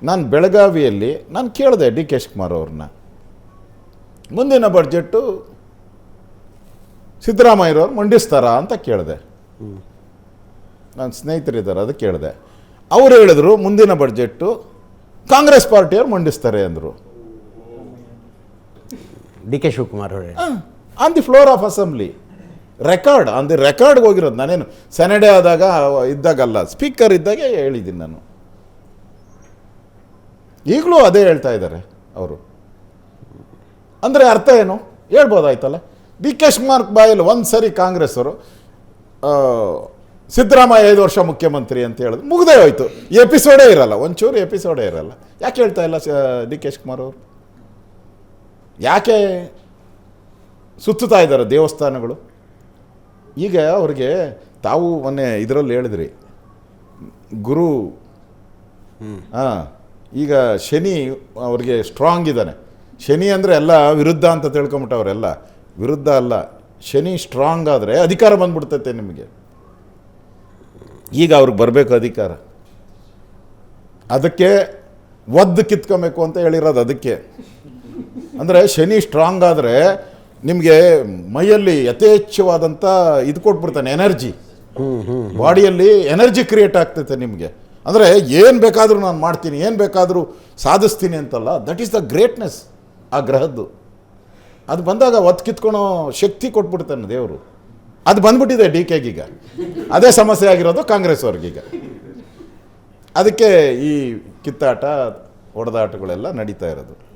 ನಾನು ಬೆಳಗಾವಿಯಲ್ಲಿ ನಾನು ಕೇಳಿದೆ ಡಿ ಕೆ ಶಿವಕುಮಾರ್ ಅವ್ರನ್ನ, ಮುಂದಿನ ಬಡ್ಜೆಟ್ಟು ಸಿದ್ದರಾಮಯ್ಯರವ್ರು ಮಂಡಿಸ್ತಾರಾ ಅಂತ ಕೇಳಿದೆ. ನನ್ನ ಸ್ನೇಹಿತರಿದ್ದಾರೆ, ಅದು ಕೇಳಿದೆ. ಅವರು ಹೇಳಿದ್ರು ಮುಂದಿನ ಬಡ್ಜೆಟ್ಟು ಕಾಂಗ್ರೆಸ್ ಪಾರ್ಟಿಯವ್ರು ಮಂಡಿಸ್ತಾರೆ ಅಂದರು. ಡಿ ಕೆ ಶಿವಕುಮಾರ್ ಅವರೇ on the floor of assembly, record on the ರೆಕಾರ್ಡ್ಗೆ ಹೋಗಿರೋದು. ನಾನೇನು ಸೆನೆಡೆ ಆದಾಗ ಇದ್ದಾಗಲ್ಲ, ಸ್ಪೀಕರ್ ಇದ್ದಾಗೆ ಹೇಳಿದ್ದೀನಿ ನಾನು. ಈಗಲೂ ಅದೇ ಹೇಳ್ತಾ ಇದ್ದಾರೆ ಅವರು. ಅಂದರೆ ಅರ್ಥ ಏನು ಹೇಳ್ಬೋದಾಯ್ತಲ್ಲ. ಡಿ ಕೆ ಶಿವಕುಮಾರ್ ಬಾಯಲ್ಲಿ ಒಂದು ಸರಿ ಕಾಂಗ್ರೆಸ್ ಅವರು ಸಿದ್ದರಾಮಯ್ಯ 5 ವರ್ಷ ಮುಖ್ಯಮಂತ್ರಿ ಅಂತ ಹೇಳಿದ್ರು, ಮುಗ್ದೇ ಹೋಯ್ತು. ಎಪಿಸೋಡೇ ಇರಲ್ಲ, ಒಂಚೂರು ಎಪಿಸೋಡೇ ಇರಲ್ಲ. ಯಾಕೆ ಹೇಳ್ತಾ ಇಲ್ಲ ಡಿ ಕೆ ಶಿವಕುಮಾರ್ ಅವರು? ಯಾಕೆ ಸುತ್ತುತ್ತಾ ಇದ್ದಾರೆ ದೇವಸ್ಥಾನಗಳು? ಈಗ ಅವ್ರಿಗೆ ತಾವು ಮೊನ್ನೆ ಇದರಲ್ಲಿ ಹೇಳಿದ್ರಿ, ಗುರು ಈಗ ಶನಿ ಅವ್ರಿಗೆ ಸ್ಟ್ರಾಂಗ್ ಇದ್ದಾನೆ. ಶನಿ ಅಂದರೆ ಎಲ್ಲ ವಿರುದ್ಧ ಅಂತ ತಿಳ್ಕೊಂಬಿಟ್ಟವರೆಲ್ಲ. ವಿರುದ್ಧ ಅಲ್ಲ, ಶನಿ ಸ್ಟ್ರಾಂಗ್ ಆದರೆ ಅಧಿಕಾರ ಬಂದ್ಬಿಡ್ತೈತೆ ನಿಮಗೆ. ಈಗ ಅವ್ರಿಗೆ ಬರಬೇಕು ಅಧಿಕಾರ, ಅದಕ್ಕೆ ಒದ್ದು ಕಿತ್ಕೊಬೇಕು ಅಂತ ಹೇಳಿರೋದು. ಅದಕ್ಕೆ ಅಂದರೆ ಶನಿ ಸ್ಟ್ರಾಂಗ್ ಆದರೆ ನಿಮಗೆ ಮೈಯಲ್ಲಿ ಯಥೇಚ್ಛವಾದಂಥ ಇದು ಕೊಟ್ಬಿಡ್ತಾನೆ, ಎನರ್ಜಿ. ಬಾಡಿಯಲ್ಲಿ ಎನರ್ಜಿ ಕ್ರಿಯೇಟ್ ಆಗ್ತೈತೆ ನಿಮಗೆ. ಅಂದರೆ ಏನು ಬೇಕಾದರೂ ನಾನು ಮಾಡ್ತೀನಿ, ಏನು ಬೇಕಾದರೂ ಸಾಧಿಸ್ತೀನಿ ಅಂತಲ್ಲ. ದಟ್ ಈಸ್ ದ ಗ್ರೇಟ್ನೆಸ್ ಆ ಗ್ರಹದ್ದು. ಅದು ಬಂದಾಗ ಒತ್ತು ಕಿತ್ಕೊಳೋ ಶಕ್ತಿ ಕೊಟ್ಬಿಡ್ತಾನೆ ದೇವರು. ಅದು ಬಂದ್ಬಿಟ್ಟಿದೆ ಡಿ ಕೆಗೀಗ. ಅದೇ ಸಮಸ್ಯೆ ಆಗಿರೋದು ಕಾಂಗ್ರೆಸ್ ಅವ್ರಿಗೀಗ. ಅದಕ್ಕೆ ಈ ಕಿತ್ತಾಟ ಹೊಡೆದಾಟಗಳೆಲ್ಲ ನಡೀತಾ ಇರೋದು.